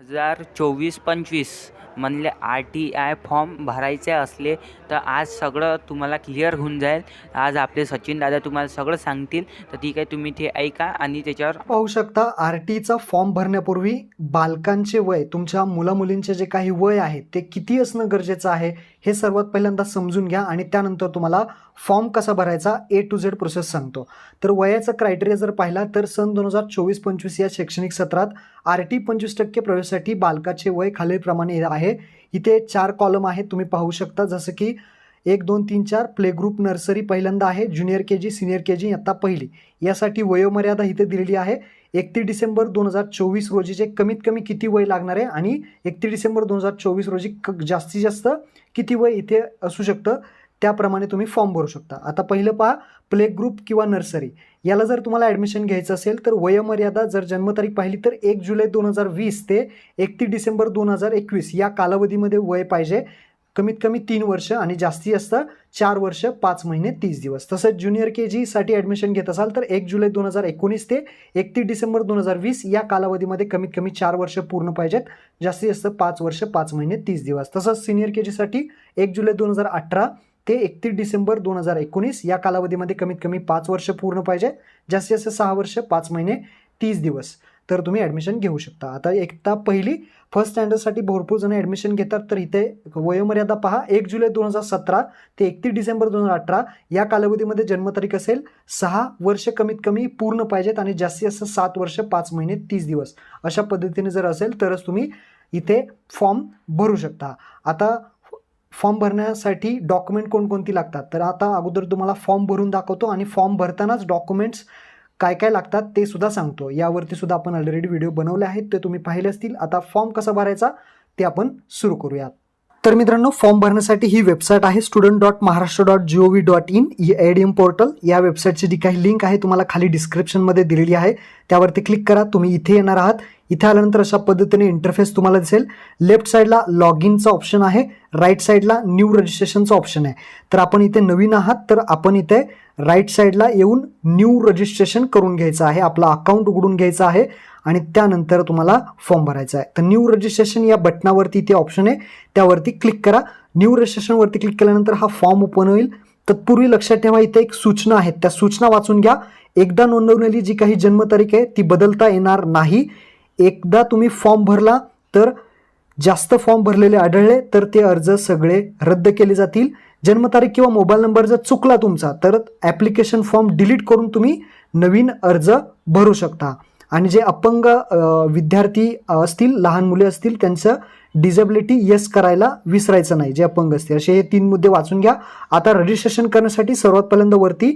2024-25 म्हणले RTI form भरायचे असले तर आज सगळं तुम्हाला क्लिअर होऊन जाईल. आज आपले सचिन दादा तुम्हाला सगळं सांगतील. तर ठीक आहे, तुम्ही ते ऐका आणि त्याच्यावर पाहू शकता RTचा फॉर्म भरण्यापूर्वी बालकांचे वय, तुमच्या मुलामुलींचे जे काही वय आहे ते किती असणं गरजेचं आहे हे सर्वात पहिल्यांदा समजून घ्या आणि त्यानंतर तुम्हाला फॉर्म कसा भरायचा A to Z प्रोसेस सांगतो. तर वयाचा क्रायटेरिया जर पाहिला तर सन 2024-25 या शैक्षणिक सत्रात RT 25% प्रवेशासाठी बालकाचे वय खालीलप्रमाणे आहे. इथे 4 कॉलम आहेत, तुम्ही पाहू शकता, जसं की 1, 2, 3, 4 प्ले ग्रुप नर्सरी पहिल्यांदा आहे, ज्युनियर KG, सिनियर KG इयत्ता पहिली. यासाठी वयोमर्यादा इथे दिलेली आहे. 31 डिसेंबर 2024 रोजीचे कमीत कमी किती वय लागणार आहे आणि 31 डिसेंबर 2024 रोजी जास्तीत जास्त किती वय इथे असू शकतं त्याप्रमाणे तुम्ही फॉर्म भरू शकता. आता पहिलं पहा, प्ले ग्रुप किंवा नर्सरी याला जर तुम्हाला ॲडमिशन घ्यायचं असेल तर वयोमर्यादा जर जन्मतारीख पाहिली तर 1 जुलै 2020 ते 31 डिसेंबर 2021 या कालावधीमध्ये वय पाहिजे. कमीत कमी 3 वर्ष आणि जास्तीत जास्त 4 वर्ष 5 महिने 30 दिवस. तसंच ज्युनियर KG साठी ॲडमिशन घेत असाल तर 1 जुलै 2019 ते 31 डिसेंबर 2020 या कालावधीमध्ये कमीत कमी 4 वर्ष पूर्ण पाहिजेत, जास्तीत जास्त 5 वर्ष 5 महिने 30 दिवस. तसंच सिनियर KG साठी 1 जुलै 2018 ते 31 डिसेंबर 2019 या कालावधीमध्ये कमीत कमी 5 वर्ष पूर्ण पाहिजे, जास्तीत जास्त 6 वर्ष 5 महिने 30 दिवस. तर तुम्ही ॲडमिशन घेऊ शकता. आता एकदा पहिली फर्स्ट स्टँडर्डसाठी भरपूर जण ॲडमिशन घेतात. तर इथे वयोमर्यादा पहा, 1 जुलै 2017 ते 31 डिसेंबर 2018 या कालावधीमध्ये जन्मतारीख असेल, 6 वर्ष कमीत कमी पूर्ण पाहिजेत आणि जास्तीत जास्त 7 वर्ष 5 महिने 30 दिवस. अशा पद्धतीने जर असेल तरच तुम्ही इथे फॉर्म भरू शकता. आता फॉर्म भरण्यासाठी डॉक्युमेंट कोणकोणती लागतात तर आता अगोदर तुम्हाला फॉर्म भरून दाखवतो आणि फॉर्म भरतानाच डॉक्युमेंट्स काय काय लागतात ते सुद्धा सांगतो. यावरती सुद्धा आपण ऑलरेडी व्हिडिओ बनवले आहेत, ते तुम्ही पाहिले असतील. आता फॉर्म कसा भरायचा ते आपण सुरू करूयात. तर मित्रांनो, फॉर्म भरण्यासाठी ही वेबसाईट आहे student.maharashtra.gov.in ADM पोर्टल. या वेबसाईटची जी काही लिंक आहे तुम्हाला खाली डिस्क्रिप्शनमध्ये दिलेली आहे, त्यावरती क्लिक करा. तुम्ही इथे येणार आहात. इथे आल्यानंतर अशा पद्धतीने इंटरफेस तुम्हाला दिसेल. लेफ्ट साईडला लॉग इनचा ऑप्शन आहे, राईट साईडला न्यू रजिस्ट्रेशनचा ऑप्शन आहे. तर आपण इथे नवीन आहात तर आपण इथे राईट साईडला येऊन न्यू रजिस्ट्रेशन करून घ्यायचं आहे, आपलं अकाउंट उघडून घ्यायचं आहे आणि त्यानंतर तुम्हाला फॉर्म भरायचा आहे. तर न्यू रजिस्ट्रेशन या बटनावरती इथे ऑप्शन आहे, त्यावरती क्लिक करा. न्यू रजिस्ट्रेशनवरती क्लिक केल्यानंतर हा फॉर्म ओपन होईल. तत्पूर्वी लक्षात ठेवा, इथे एक सूचना आहेत, त्या सूचना वाचून घ्या. एकदा नोंदवलेली जी काही जन्मतारीख आहे ती बदलता येणार नाही. एकदा तुम्ही फॉर्म भरला तर जास्त फॉर्म भरलेले आढळले तर ते अर्ज सगळे रद्द केले जातील. जन्मतारीख किंवा मोबाईल नंबर जर चुकला तुमचा तर ॲप्लिकेशन फॉर्म डिलीट करून तुम्ही नवीन अर्ज भरू शकता. आणि जे अपंग विद्यार्थी असतील, लहान मुले असतील, त्यांचं डिसेबिलिटी येस करायला विसरायचं नाही, जे अपंग असतील. असे हे 3 मुद्दे वाचून घ्या. आता रजिस्ट्रेशन करण्यासाठी सर्वात पहिल्यांदा वरती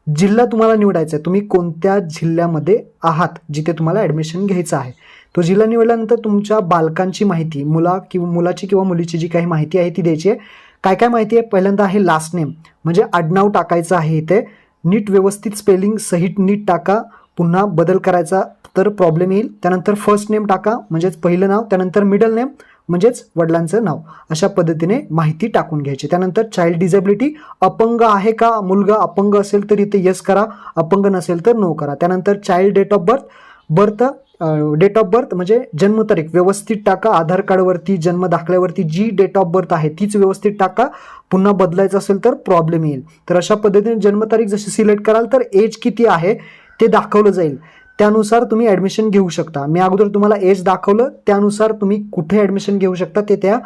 जिल्हा तुम्हाला निवडायचा आहे, तुम्ही कोणत्या जिल्ह्यामध्ये आहात जिथे तुम्हाला ॲडमिशन घ्यायचं आहे. तो जिल्हा निवडल्यानंतर तुमच्या बालकांची माहिती, मुलाची किंवा मुलीची जी काही माहिती आहे ती द्यायची आहे. काय काय माहिती आहे, पहिल्यांदा आहे लास्ट नेम, म्हणजे आडनाव टाकायचं आहे. इथे नीट व्यवस्थित स्पेलिंग सहित नीट टाका, पुन्हा बदल करायचा तर प्रॉब्लेम येईल. त्यानंतर फर्स्ट नेम टाका, म्हणजेच पहिलं नाव. त्यानंतर मिडल नेम म्हणजेच वडिलांचं नाव. अशा पद्धतीने माहिती टाकून घ्यायची. त्यानंतर चाइल्ड डिसेबिलिटी, अपंग आहे का मुलगा, अपंग असेल तर इथे येस करा, अपंग नसेल तर नो करा. त्यानंतर चाइल्ड डेट ऑफ बर्थ म्हणजे जन्मतारीख व्यवस्थित टाका. आधार कार्डवरती, जन्म दाखल्यावरती जी डेट ऑफ बर्थ आहे तीच व्यवस्थित टाका. पुन्हा बदलायचं असेल तर प्रॉब्लेम येईल. तर अशा पद्धतीने जन्मतारीख जशी सिलेक्ट कराल तर एज किती आहे ते दाखवलं जाईल, त्यानुसार तुम्ही ॲडमिशन घेऊ शकता. मी अगोदर तुम्हाला एज दाखवलं, त्यानुसार तुम्ही कुठे ॲडमिशन घेऊ शकता ते त्या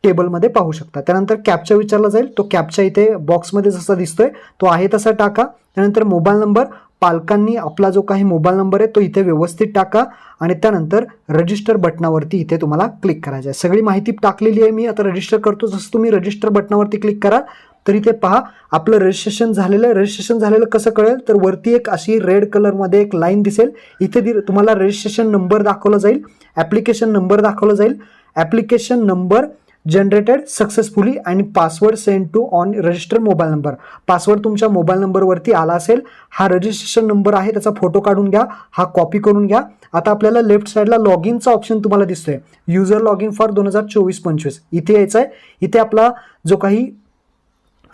टेबलमध्ये पाहू शकता. त्यानंतर कॅप्चा विचारला जाईल, तो कॅप्चा इथे बॉक्समध्ये जसा दिसतोय तो आहे तसा टाका. त्यानंतर मोबाईल नंबर, पालकांनी आपला जो काही मोबाईल नंबर आहे तो इथे व्यवस्थित टाका आणि त्यानंतर रजिस्टर बटनावरती इथे तुम्हाला क्लिक करायचं आहे. सगळी माहिती टाकलेली आहे मी, आता रजिस्टर करतो. जसं तुम्ही रजिस्टर बटनावरती क्लिक करा तर इथे पहा आपलं रजिस्ट्रेशन झालेलं आहे. रजिस्ट्रेशन झालेलं कसं कळेल तर वरती एक अशी रेड कलरमध्ये एक लाईन दिसेल, इथे तुम्हाला रजिस्ट्रेशन नंबर दाखवला जाईल, ॲप्लिकेशन नंबर दाखवला जाईल, ॲप्लिकेशन नंबर जनरेटेड सक्सेसफुली आणि password send to on register mobile number. Password तुमच्या मोबाईल नंबरवरती आला असेल. हा रजिस्ट्रेशन नंबर आहे, त्याचा फोटो काढून घ्या, हा कॉपी करून घ्या. आता आपल्याला लेफ्ट साईडला लॉग इनचा ऑप्शन तुम्हाला दिसतोय, युजर लॉग इन फॉर 2024-25. इथे यायचं आहे. इथे आपला जो काही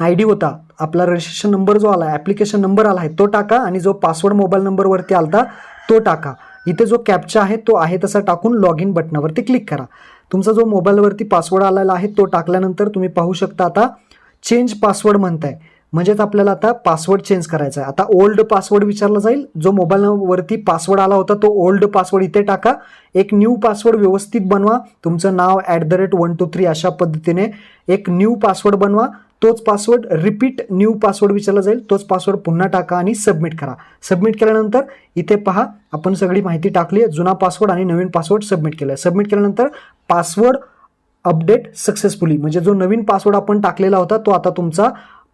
ID होता, आपला रजिस्ट्रेशन नंबर जो आला, ॲप्लिकेशन नंबर आला आहे तो टाका आणि जो पासवर्ड मोबाईल नंबरवरती आलता तो टाका. इथे जो कॅप्चा आहे तो आहे तसा टाकून लॉग इन बटनावरती क्लिक करा. तुमचा जो मोबाईलवरती पासवर्ड आलेला आहे तो टाकल्यानंतर तुम्ही पाहू शकता आता चेंज पासवर्ड म्हणताय, म्हणजेच आपल्याला आता पासवर्ड चेंज करायचा आहे. आता ओल्ड पासवर्ड विचारला जाईल, जो मोबाईलवरती पासवर्ड आला होता तो ओल्ड पासवर्ड इथे टाका. एक न्यू पासवर्ड व्यवस्थित बनवा, तुमचं नाव @123 अशा पद्धतीने एक न्यू पासवर्ड बनवा. तोच पासवर्ड रिपीट न्यू पासवर्ड विचारला जाईल, तोच पासवर्ड पुन्हा टाका आणि सबमिट करा. सबमिट केल्यानंतर इथे पहा आपण सगळी माहिती टाकली आहे, जुना पासवर्ड आणि नवीन पासवर्ड सबमिट केलं. सबमिट केल्यानंतर पासवर्ड अपडेट सक्सेसफुली, म्हणजे जो नवीन पासवर्ड आपण टाकलेला होता तो आता तुमचा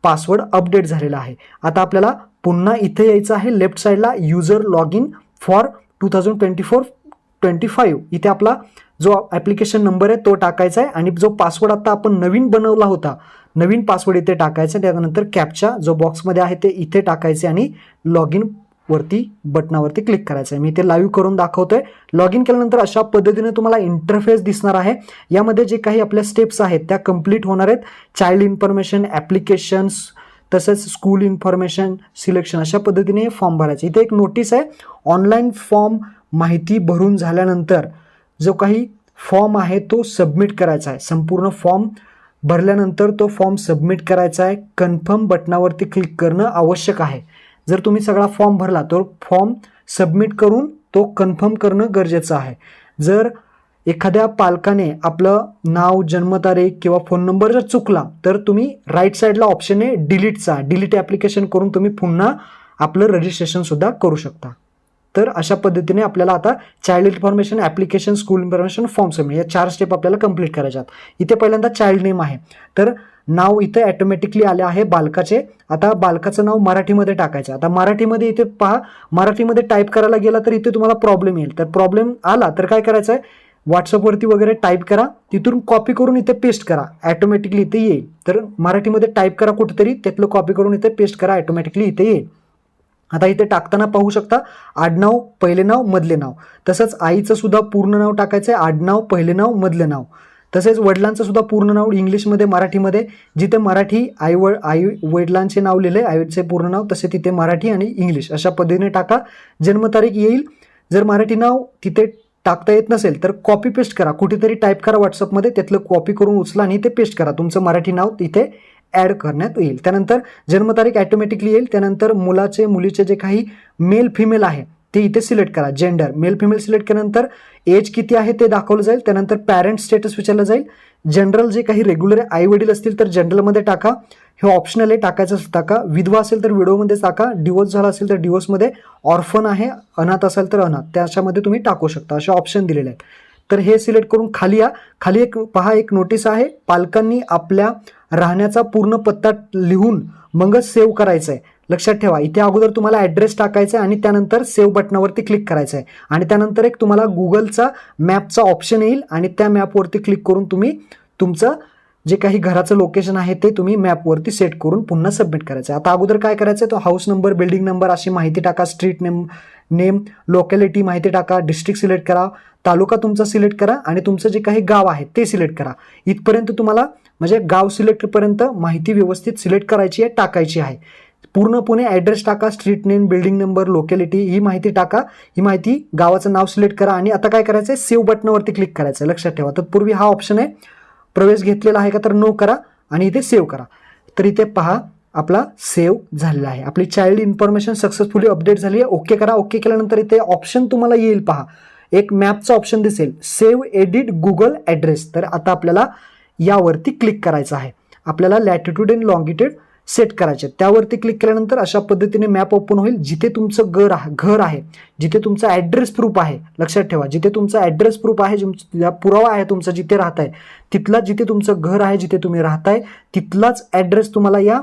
पासवर्ड अपडेट झालेला आहे. आता आपल्याला पुन्हा इथे यायचं आहे लेफ्ट साईडला युजर लॉग इन फॉर 2024-25. इथे आपला जो ॲप्लिकेशन नंबर आहे तो टाकायचा आहे आणि जो पासवर्ड आता आपण नवीन बनवला होता, नवीन पासवर्ड इथे टाकायचा. त्यानंतर कॅप्चा जो बॉक्समध्ये आहे ते इथे टाकायचे आणि लॉग इन वरती बटनावरती क्लिक करायचं आहे. मी ते लाईव्ह करून दाखवतोय. लॉग इन केल्यानंतर अशा पद्धतीने तुम्हाला इंटरफेस दिसणार आहे. यामध्ये जे काही आपल्या स्टेप्स आहेत त्या कंप्लीट होणार आहेत. चाइल्ड इन्फॉर्मेशन, ॲप्लिकेशन्स, तसंच स्कूल इन्फॉर्मेशन, सिलेक्शन, अशा पद्धतीने फॉर्म भरायचे. इथे एक नोटीस आहे, ऑनलाईन फॉर्म माहिती भरून झाल्यानंतर जो काही फॉर्म आहे तो सबमिट करायचा आहे. संपूर्ण फॉर्म भरल्यानंतर तो फॉर्म सबमिट करायचा आहे. कन्फर्म बटनावरती क्लिक करणं आवश्यक आहे. जर तुम्ही सगळा फॉर्म भरला तर फॉर्म सबमिट करून तो कन्फर्म करणं गरजेचं आहे. जर एखाद्या पालकाने आपलं नाव, जन्मतारीख किंवा फोन नंबर जर चुकला तर तुम्ही राईट साईडला ऑप्शन आहे डिलीट ॲप्लिकेशन करून तुम्ही पुन्हा आपलं रजिस्ट्रेशनसुद्धा करू शकता. तर अशा पद्धतीने आपल्याला आता child information, application, school information, form submit या 4 स्टेप आपल्याला कंप्लीट करायच्यात. इथे पहिल्यांदा चाइल्ड नेम आहे, तर नाव इथे ॲटोमॅटिकली आले आहे बालकाचे. आता बालकाचं नाव मराठीमध्ये टाकायचं. आता मराठीमध्ये इथे पहा, मराठीमध्ये टाईप करायला गेला तर इथे तुम्हाला प्रॉब्लेम येईल. तर प्रॉब्लेम आला तर काय करायचं आहे, व्हॉट्सअपवरती वगैरे टाईप करा, तिथून कॉपी करून इथे पेस्ट करा, ॲटोमॅटिकली इथे येईल. तर मराठीमध्ये टाईप करा कुठेतरी, त्यातलं कॉपी करून इथे पेस्ट करा, ॲटोमॅटिकली इथे येईल. आता इथे टाकताना पाहू शकता आडनाव, पहिले नाव, मधले नाव. तसंच आईचं सुद्धा पूर्ण नाव टाकायचं आहे, आडनाव, पहिले नाव, मधले नाव. तसेच वडिलांचं सुद्धा पूर्ण नाव इंग्लिशमध्ये, मराठीमध्ये. जिथे मराठी आई वडिलांचे नाव लिहिले, आईचे पूर्ण नाव, तसे तिथे मराठी आणि इंग्लिश अशा पद्धतीने टाका. जन्मतारीख येईल. जर मराठी नाव तिथे टाकता येत नसेल तर कॉपी पेस्ट करा, कुठेतरी टाईप करा व्हॉट्सअपमध्ये, त्यातलं कॉपी करून उचला आणि ते पेस्ट करा. तुमचं मराठी नाव तिथे ॲड करण्यात येईल. त्यानंतर जन्मतारीख ॲटोमॅटिकली येईल. त्यानंतर मुलाचे, मुलीचे जे काही मेल फिमेल आहे ते इथे सिलेक्ट करा. जेंडर मेल फिमेल सिलेक्ट केल्यानंतर एज किती आहे ते दाखवलं जाईल. त्यानंतर पॅरेंट स्टेटस विचारलं जाईल. जनरल जे काही रेग्युलर आई वडील असतील तर जनरलमध्ये टाका, हे ऑप्शनल आहे, टाकायचं टाका. विधवा असेल तर विडोमध्ये टाका, डिवोर्स झाला असेल तर डिवोर्समध्ये, ऑर्फन आहे, अनाथ असेल तर अनाथ, त्याच्यामध्ये तुम्ही टाकू शकता. असे ऑप्शन दिलेले आहेत. तर हे सिलेक्ट करून खाली या. खाली एक पहा, एक नोटीस आहे, पालकांनी आपल्या राहण्याचा पूर्ण पत्ता लिहून मगच सेव्ह करायचं आहे. लक्षात ठेवा, इथे अगोदर तुम्हाला ॲड्रेस टाकायचा आहे आणि त्यानंतर सेव्ह बटनावरती क्लिक करायचं आहे आणि त्यानंतर एक तुम्हाला गुगलचा मॅपचा ऑप्शन येईल आणि त्या मॅपवरती क्लिक करून तुम्ही तुमचं जे काही घराचं लोकेशन आहे ते तुम्ही मॅपवरती सेट करून पुन्हा सबमिट करायचं आहे. आता अगोदर काय करायचं आहे, तो हाऊस नंबर, बिल्डिंग नंबर अशी माहिती टाका, स्ट्रीट नेम, लोकॅलिटी माहिती टाका, डिस्ट्रिक्ट सिलेक्ट करा, तालुका तुमचा सिलेक्ट करा आणि तुमचं जे काही गाव आहे ते सिलेक्ट करा. इथपर्यंत तुम्हाला म्हणजे गाव सिलेक्टपर्यंत माहिती व्यवस्थित सिलेक्ट करायची आहे, टाकायची आहे. पूर्णपणे ॲड्रेस टाका, street name, building number, locality ही माहिती टाका. ही माहिती, गावाचं नाव सिलेक्ट करा आणि आता काय करायचं आहे, सेव्ह बटनावरती क्लिक करायचं आहे. लक्षात ठेवा, तत्पूर्वी हा ऑप्शन आहे, प्रवेश घेतलेला आहे का तर नो करा आणि इथे सेव्ह करा. तर इथे पहा आपला सेव्ह झालेला आहे. आपली चाइल्ड इन्फॉर्मेशन सक्सेसफुली अपडेट झाली आहे. ओके करा. ओके केल्यानंतर इथे ऑप्शन तुम्हाला येईल, पहा एक मॅपचा ऑप्शन दिसेल, सेव्ह एडिट गुगल ॲड्रेस. तर आता आपल्याला यावरती क्लिक करायचं आहे. आपल्याला लॅटिट्यूड अँड लॉंगिट्यूड सेट करायचे. त्यावरती क्लिक केल्यानंतर अशा पद्धतीने मॅप ओपन होईल. जिथे तुमचं घर आहे, जिथे तुमचा ॲड्रेस प्रूफ आहे, लक्षात ठेवा, जिथे तुमचा ॲड्रेस प्रूफ आहे, पुरावा आहे तुमचा जिथे राहताय तिथला, जिथे तुमचं घर आहे, जिथे तुम्ही राहताय तिथलाच ॲड्रेस तुम्हाला या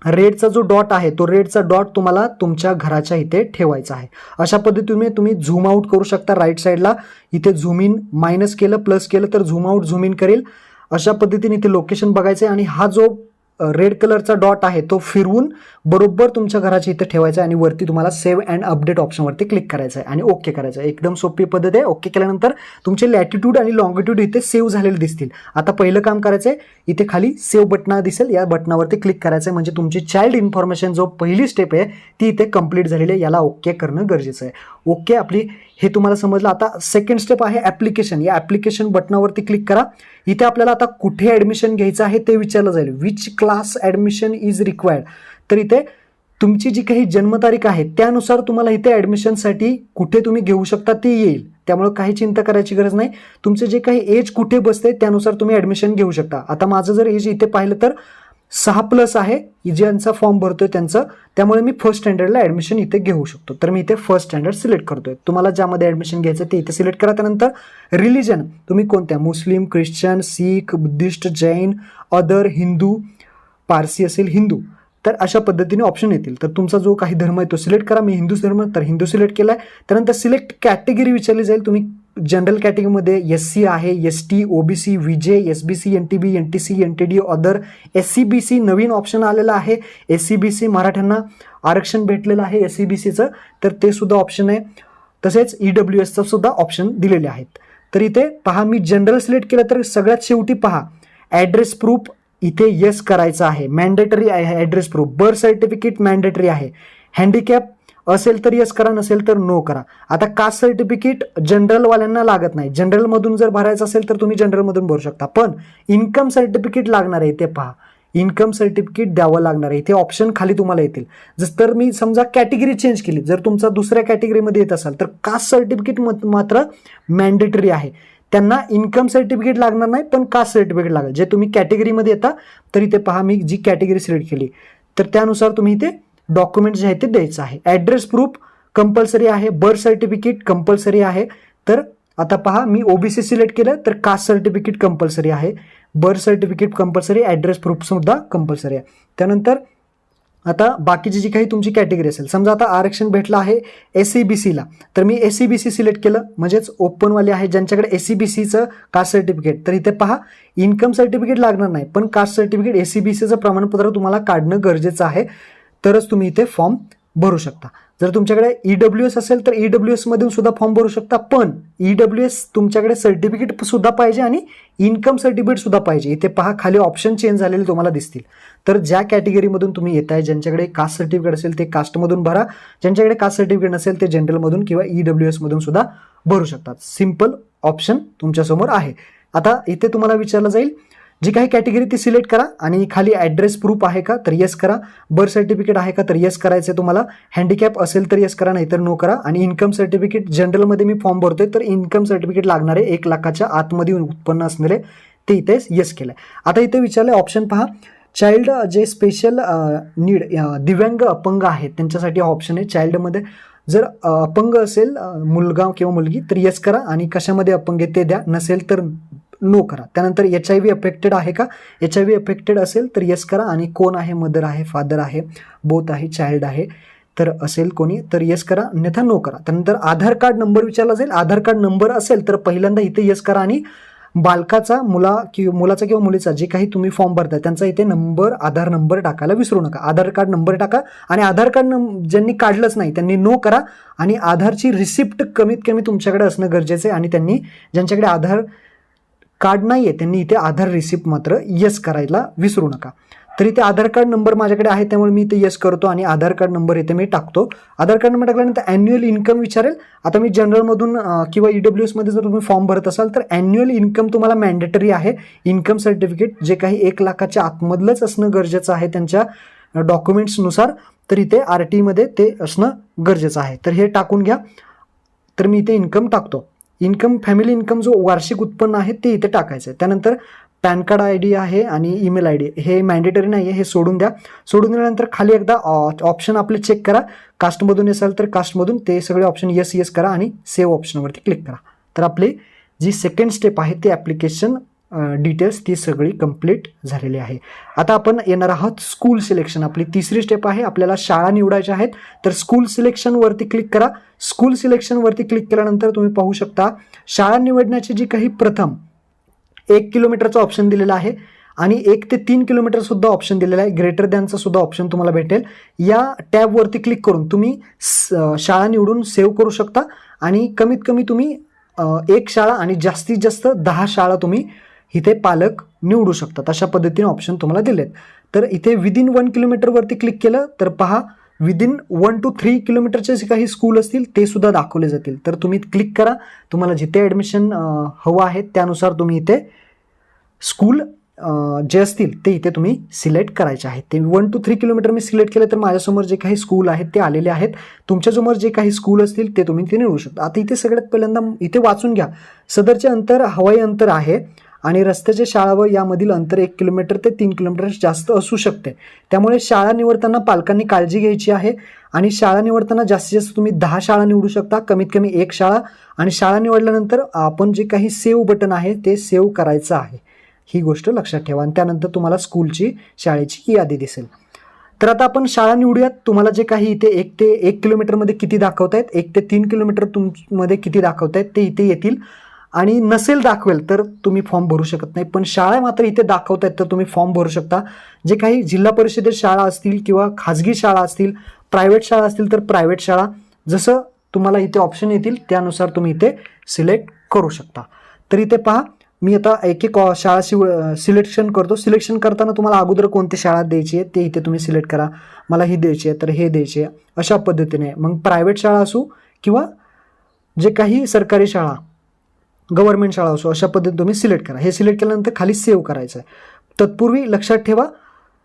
रेडचा जो डॉट आहे तो रेडचा डॉट तुम्हाला तुमच्या घराच्या इथे ठेवायचा आहे. अशा पद्धतीने तुम्ही झूम आउट करू शकता. राईट साईडला इथे झूम इन मायनस केलं, प्लस केलं तर झूम आउट, झूम इन करेल. अशा पद्धतीने इथे लोकेशन बघायचं आहे आणि हा जो रेड कलरचा डॉट आहे तो फिरवून बरोबर तुमच्या घराच्या इथे ठेवायचा आहे आणि वरती तुम्हाला सेव्ह अँड अपडेट ऑप्शनवरती क्लिक करायचं आहे आणि ओके करायचं आहे. एकदम सोपी पद्धत आहे. ओके केल्यानंतर तुमचे लॅटिट्यूड आणि लॉंगिट्यूड इथे सेव्ह झालेले दिसतील. आता पहिलं काम करायचं आहे, इथे खाली सेव्ह बटन दिसेल, या बटनावरती क्लिक करायचं आहे. म्हणजे तुमची चाइल्ड इन्फॉर्मेशन जो पहिली स्टेप आहे ती इथे कंप्लीट झालेली आहे. याला ओके करणं गरजेचं आहे. ओके, आपली हे तुम्हाला समजलं. आता सेकंड स्टेप आहे ॲप्लिकेशन. या ॲप्लिकेशन बटनावरती क्लिक करा. इथे आपल्याला आता कुठे ॲडमिशन घ्यायचं आहे ते विचारलं जाईल. Which class admission is required. तर इथे तुमची जी काही जन्मतारीख आहे त्यानुसार तुम्हाला इथे ॲडमिशनसाठी कुठे तुम्ही घेऊ शकता ते येईल. त्यामुळे काही चिंता करायची गरज नाही. तुमचे जे काही एज कुठे बसते त्यानुसार तुम्ही ॲडमिशन घेऊ शकता. आता माझं जर एज इथे पाहिलं तर 6+ आहे ज्यांचा फॉर्म भरतोय त्यांचं, त्यामुळे मी फर्स्ट स्टँडर्डला ॲडमिशन इथे घेऊ शकतो. तर मी इथे फर्स्ट स्टँडर्ड सिलेक्ट करतोय. तुम्हाला ज्यामध्ये ॲडमिशन घ्यायचं ते इथे सिलेक्ट करा. त्यानंतर रिलिजन तुम्ही कोणत्या, मुस्लिम, ख्रिश्चन, शीख, बुद्धिस्ट, जैन, अदर, हिंदू, पारसी असेल हिंदू, तर अशा पद्धतीने ऑप्शन येतील. तर तुमचा जो काही धर्म आहे तो सिलेक्ट करा. मी हिंदू धर्म, तर हिंदू सिलेक्ट केला आहे. त्यानंतर सिलेक्ट कॅटेगरी विचारली जाईल. तुम्ही जनरल कॅटेगरीमध्ये SC आहे, ST, OBC, VJ, SBC, NTB, NTC, NTD, other, SCBC नवीन ऑप्शन आलेलं आहे. SCBC मराठ्यांना आरक्षण भेटलेलं आहे SCBCचं, तर ते सुद्धा ऑप्शन आहे. तसेच EWSचं सुद्धा ऑप्शन दिलेले आहेत. तर इथे पहा, मी जनरल सिलेक्ट केलं तर सगळ्यात शेवटी पहा ॲड्रेस प्रूफ इथे येस करायचं आहे. मॅन्डेटरी आहे address proof. Birth certificate mandatory आहे. हँडिकॅप असेल तर येस करा, नसेल तर नो करा. आता कास्ट सर्टिफिकेट जनरलवाल्यांना लागत नाही. जनरलमधून जर भरायचं असेल तर तुम्ही जनरलमधून भरू शकता, पण इन्कम सर्टिफिकेट लागणार आहे. इथे पहा इन्कम सर्टिफिकेट द्यावं लागणार आहे. इथे ऑप्शन खाली तुम्हाला येतील. जसं तर मी समजा कॅटेगरी चेंज केली, जर तुमचा दुसऱ्या कॅटेगरीमध्ये येत असाल तर कास्ट सर्टिफिकेट मात्र मॅन्डेटरी आहे. त्यांना इन्कम सर्टिफिकेट लागणार नाही, पण कास्ट सर्टिफिकेट लागेल. जे तुम्ही कॅटेगरीमध्ये येता, तर इथे पहा मी जी कॅटेगरी सिलेक्ट केली तर त्यानुसार तुम्ही इथे डॉक्युमेंट जे आहे ते द्यायचं आहे. ॲड्रेस प्रूफ कंपल्सरी आहे. बर्थ सर्टिफिकेट कंपल्सरी आहे. तर आता पहा मी OBC सिलेक्ट केलं तर कास्ट सर्टिफिकेट कंपल्सरी आहे, बर्थ सर्टिफिकेट कंपल्सरी, ॲड्रेस प्रूफसुद्धा कंपल्सरी आहे. त्यानंतर आता बाकीची जी काही तुमची कॅटेगरी असेल, समजा आता आरक्षण भेटलं आहे SCBCला, तर मी SCBC सिलेक्ट केलं, म्हणजेच ओपनवाले आहे ज्यांच्याकडे SCBCचं कास्ट सर्टिफिकेट. तर इथे पहा इन्कम सर्टिफिकेट लागणार नाही, पण कास्ट सर्टिफिकेट SCBCचं प्रमाणपत्र तुम्हाला काढणं गरजेचं आहे, तरच तुम्ही इथे फॉर्म भरू शकता. जर तुमच्याकडे EWS असेल तर EWS मधून सुद्धा फॉर्म भरू शकता, पण EWS तुमच्याकडे सर्टिफिकेट सुद्धा पाहिजे आणि इन्कम सर्टिफिकेट सुद्धा पाहिजे. इथे पहा खाली ऑप्शन चेंज झालेले तुम्हाला दिसतील. तर ज्या कॅटेगरीमधून तुम्ही येत आहे, ज्यांच्याकडे कास्ट सर्टिफिकेट असेल ते कास्टमधून भरा, ज्यांच्याकडे कास्ट सर्टिफिकेट नसेल ते जनरलमधून किंवा EWS मधून सुद्धा भरू शकतात. सिम्पल ऑप्शन तुमच्यासमोर आहे. आता इथे तुम्हाला विचारलं जाईल जी काही कॅटेगरी ती सिलेक्ट करा आणि खाली ॲड्रेस प्रूफ आहे का तर येस करा, बर्थ सर्टिफिकेट आहे का तर येस करायचं आहे तुम्हाला, हँडिकॅप असेल तर येस करा, नाहीतर नो करा. आणि इन्कम सर्टिफिकेट जनरलमध्ये मी फॉर्म भरतोय तर इन्कम सर्टिफिकेट लागणारे 1 लाखाच्या आतमध्ये उत्पन्न असणारे ते इथे येस केलं. आता इथे विचारलं ऑप्शन पहा, चाइल्ड जे स्पेशल नीड दिव्यांग अपंग आहेत त्यांच्यासाठी ऑप्शन आहे. चाइल्डमध्ये जर अपंग असेल मुलगा किंवा मुलगी तर येस करा आणि कशामध्ये अपंग आहे ते द्या, नसेल तर नो करा. त्यानंतर HIV अफेक्टेड आहे का, HIV अफेक्टेड असेल तर येस करा आणि कोण आहे, मदर आहे, फादर आहे, बोथ आहे, चाइल्ड आहे तर असेल कोणी तर येस करा, अन्यथा नो करा. त्यानंतर आधार कार्ड नंबर विचारला जाईल. आधार कार्ड नंबर असेल तर पहिल्यांदा इथे येस करा आणि बालकाचा मुलाचा किंवा मुलीचा जे काही तुम्ही फॉर्म भरताय त्यांचा इथे नंबर, आधार नंबर टाकायला विसरू नका. आधार कार्ड नंबर टाका आणि आधार कार्ड ज्यांनी काढलंच नाही त्यांनी नो करा आणि आधारची रिसिप्ट कमीत कमी तुमच्याकडे असणं गरजेचं आहे. आणि त्यांनी ज्यांच्याकडे आधार कार्ड नाही आहे त्यांनी इथे आधार रिसिप्ट मात्र येस करायला विसरू नका. तर इथे आधार कार्ड नंबर माझ्याकडे आहे त्यामुळे मी इथे येस करतो आणि आधार कार्ड नंबर इथे मी टाकतो. आधार कार्ड नंबर टाकल्यानंतर ॲन्युअल इन्कम विचारेल. आता मी जनरलमधून किंवा EWS मध्ये जर तुम्ही फॉर्म भरत असाल तर ॲन्युअल इन्कम तुम्हाला मॅन्डेटरी आहे. इन्कम सर्टिफिकेट जे काही 1 लाखाच्या आतमधलंच असणं गरजेचं आहे त्यांच्या डॉक्युमेंट्सनुसार, तर इथे RT मध्ये ते असणं गरजेचं आहे. तर हे टाकून घ्या. तर मी इथे इन्कम टाकतो. इन्कम फॅमिली इन्कम जो वार्षिक उत्पन्न आहे ते इथे टाकायचं आहे. त्यानंतर पॅन कार्ड ID आहे आणि ईमेल ID हे मॅन्डेटरी नाही आहे, हे सोडून द्या. सोडून दिल्यानंतर खाली एकदा ऑप्शन आपले चेक करा. कास्टमधून असाल तर कास्टमधून ते सगळे ऑप्शन येस येस करा आणि सेव्ह ऑप्शनवरती क्लिक करा. तर आपली जी सेकंड स्टेप आहे ते ॲप्लिकेशन डिटेल्स ती सगळी कंप्लीट झालेली आहे. आता आपण येणार आहोत स्कूल सिलेक्शन. आपली तिसरी स्टेप आहे, आपल्याला शाळा निवडायच्या आहेत. तर स्कूल सिलेक्शनवरती क्लिक करा. स्कूल सिलेक्शनवरती क्लिक केल्यानंतर तुम्ही पाहू शकता शाळा निवडण्याची जी काही प्रथम 1 किलोमीटरचा ऑप्शन दिलेला आहे आणि 1 ते 3 किलोमीटर सुद्धा ऑप्शन दिलेला आहे. ग्रेटर दॅनचा सुद्धा ऑप्शन तुम्हाला भेटेल. या टॅबवरती क्लिक करून तुम्ही शाळा निवडून सेव्ह करू शकता आणि कमीत कमी तुम्ही 1 शाळा आणि जास्तीत जास्त 10 शाळा तुम्ही इथे पालक निवडू शकतात. अशा पद्धतीने ऑप्शन तुम्हाला दिलेत. तर इथे विदिन 1 किलोमीटरवरती क्लिक केलं तर पहा विदिन 1 to 3 किलोमीटरचे जे काही स्कूल असतील ते सुद्धा दाखवले जातील. तर तुम्ही क्लिक करा, तुम्हाला जिथे ॲडमिशन हवं आहे त्यानुसार तुम्ही इथे स्कूल जे असतील ते इथे तुम्ही सिलेक्ट करायचे आहेत. ते 1 to 3 किलोमीटर मी सिलेक्ट केलं तर माझ्यासमोर जे काही स्कूल आहेत ते आलेले आहेत. तुमच्यासमोर जे काही स्कूल असतील ते तुम्ही इथे निवडू शकता. आता इथे सगळ्यात पहिल्यांदा इथे वाचून घ्या, सदरचे अंतर हवाई अंतर आहे आणि रस्त्याचे शाळा व यामधील अंतर 1 किलोमीटर ते 3 किलोमीटर जास्त असू शकते. त्यामुळे शाळा निवडताना पालकांनी काळजी घ्यायची आहे आणि शाळा निवडताना जास्तीत जास्त तुम्ही 10 शाळा निवडू शकता, कमीत कमी 1 शाळा. आणि शाळा निवडल्यानंतर आपण जे काही सेव्ह बटन आहे ते सेव्ह करायचं आहे, ही गोष्ट लक्षात ठेवा. आणि त्यानंतर तुम्हाला स्कूलची शाळेची यादी दिसेल. तर आता आपण शाळा निवडूयात. तुम्हाला जे काही इथे 1 ते 1 किलोमीटरमध्ये किती दाखवतायत, 1 ते 3 किलोमीटर मध्ये किती दाखवतायत ते इथे येतील. आणि नसेल दाखवेल तर तुम्ही फॉर्म भरू शकत नाही, पण शाळा मात्र इथे दाखवतायत तर तुम्ही फॉर्म भरू शकता. जे काही जिल्हा परिषदेत शाळा असतील किंवा खाजगी शाळा असतील, प्रायव्हेट शाळा असतील तर प्रायव्हेट शाळा, जसं तुम्हाला इथे ऑप्शन येतील त्यानुसार तुम्ही इथे सिलेक्ट करू शकता. तर इथे पहा, मी आता एक एक शाळा सिलेक्शन करतो. सिलेक्शन करताना तुम्हाला अगोदर कोणती शाळा द्यायची आहे ते इथे तुम्ही सिलेक्ट करा. मला ही द्यायची आहे तर हे द्यायची आहे, अशा पद्धतीने. मग प्रायव्हेट शाळा असू किंवा जे काही सरकारी शाळा, गव्हर्नमेंट शाळा असो, अशा पद्धतीने तुम्ही सिलेक्ट करा. हे सिलेक्ट केल्यानंतर खाली सेव्ह करायचं आहे. तत्पूर्वी लक्षात ठेवा,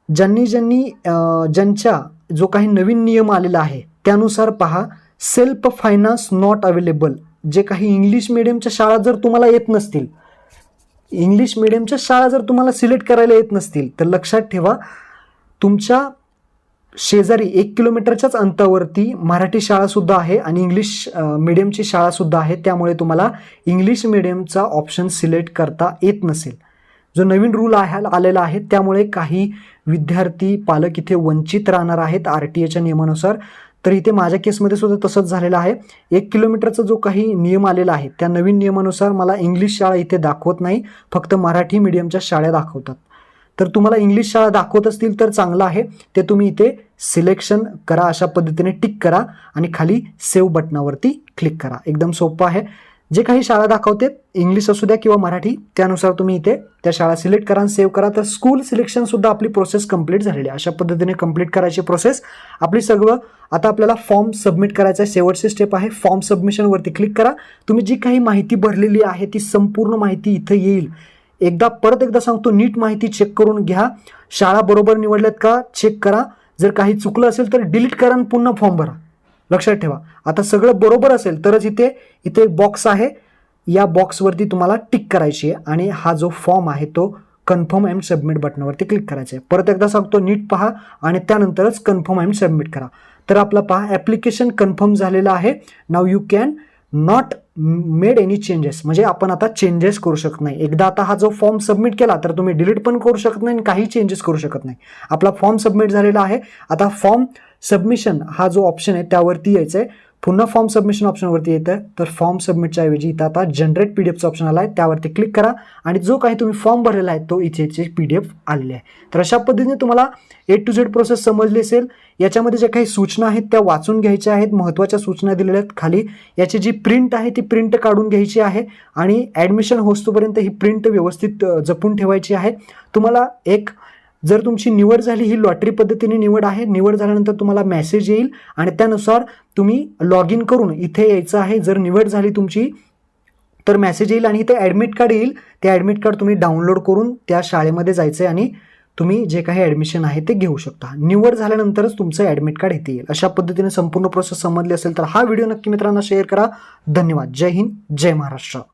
ज्यांच्या जो काही नवीन नियम आलेला आहे त्यानुसार पहा, सेल्फ फायनान्स नॉट अवेलेबल. जे काही इंग्लिश मिडियमच्या शाळा जर तुम्हाला येत नसतील, इंग्लिश मिडियमच्या शाळा जर तुम्हाला सिलेक्ट करायला येत नसतील तर लक्षात ठेवा, तुमच्या शेजारी 1 किलोमीटरच्याच अंतरावरती मराठी शाळासुद्धा आहे आणि इंग्लिश मिडियमची शाळासुद्धा आहे. त्यामुळे तुम्हाला इंग्लिश मिडियमचा ऑप्शन सिलेक्ट करता येत नसेल. जो नवीन रूल आलेला आहे त्यामुळे काही विद्यार्थी पालक इथे वंचित राहणार आहेत RTA नियमानुसार. तर इथे माझ्या केसमध्ये सुद्धा तसंच झालेलं आहे. 1 किलोमीटरचा जो काही नियम आलेला आहे त्या नवीन नियमानुसार मला इंग्लिश शाळा इथे दाखवत नाही, फक्त मराठी मीडियमच्या शाळा दाखवतात. तर तुम्हाला इंग्लिश शाळा दाखवत असतील तर चांगलं आहे, ते तुम्ही इथे सिलेक्शन करा, अशा पद्धतीने टिक करा आणि खाली सेव्ह बटनावरती क्लिक करा. एकदम सोपं आहे. जे काही शाळा दाखवते, इंग्लिश असू द्या किंवा मराठी, त्यानुसार तुम्ही इथे त्या शाळा सिलेक्ट करा आणि सेव्ह करा. तर स्कूल सिलेक्शनसुद्धा आपली प्रोसेस कंप्लीट झालेली आहे. अशा पद्धतीने कंप्लीट करायची प्रोसेस आपली सगळं. आता आपल्याला फॉर्म सबमिट करायचा आहे, शेवटची स्टेप आहे. फॉर्म सबमिशनवरती क्लिक करा. तुम्ही जी काही माहिती भरलेली आहे ती संपूर्ण माहिती इथं येईल. परत एकदा सांगतो, नीट माहिती चेक करून घ्या. शाळा बरोबर निवडल्यात का चेक करा. जर काही चुकलं असेल तर डिलीट करा आणि पुन्हा फॉर्म भरा. लक्षात ठेवा, आता सगळं बरोबर असेल तरच इथे एक बॉक्स आहे, या बॉक्सवरती तुम्हाला टिक करायची आहे आणि हा जो फॉर्म आहे तो कन्फर्म अँड सबमिट बटनावरती क्लिक करायचं आहे. परत एकदा सांगतो, नीट पहा आणि त्यानंतरच कन्फर्म अँड सबमिट करा. तर आपला पहा, ॲप्लिकेशन कन्फर्म झालेलं आहे. Now you can not made any changes, म्हणजे आपण आता चेंजेस करू शकत नाही. एकदा आता हा जो फॉर्म सबमिट केला तर तुम्ही डिलीट पण करू शकत नाही आणि काही चेंजेस करू शकत नाही. आपला फॉर्म सबमिट झालेला आहे. आता फॉर्म सबमिशन हा जो ऑप्शन आहे त्यावरती यायचं आहे. पुन्हा फॉर्म सबमिशन ऑप्शनवरती येतं, तर फॉर्म सबमिटच्या ऐवजी इथं आता जनरेट PDF ऑप्शन आला आहे, त्यावरती क्लिक करा आणि जो काही तुम्ही फॉर्म भरलेला आहे तो इथे PDF आलेले आहे. तर अशा पद्धतीने तुम्हाला A to Z प्रोसेस समजली असेल. याच्यामध्ये ज्या काही सूचना आहेत त्या वाचून घ्यायच्या आहेत, महत्त्वाच्या सूचना दिलेल्या आहेत खाली. याची जी प्रिंट आहे ती प्रिंट काढून घ्यायची आहे आणि ॲडमिशन होस्तोपर्यंत ही प्रिंट व्यवस्थित जपून ठेवायची आहे. तुम्हाला जर तुमची निवड झाली, ही लॉटरी पद्धतीने निवड आहे, निवड झाल्यानंतर तुम्हाला मेसेज येईल आणि त्यानुसार तुम्ही लॉग इन करून इथे यायचं आहे. जर निवड झाली तुमची तर मेसेज येईल आणि इथे ॲडमिट कार्ड येईल. ते ॲडमिट कार्ड तुम्ही डाउनलोड करून त्या शाळेमध्ये जायचं आहे आणि तुम्ही जे काही ॲडमिशन आहे ते घेऊ शकता. निवड झाल्यानंतरच तुमचं ॲडमिट कार्ड इथे येईल. अशा पद्धतीने संपूर्ण प्रोसेस समजली असेल तर हा व्हिडिओ नक्की मित्रांना शेअर करा. धन्यवाद. जय हिंद, जय महाराष्ट्र.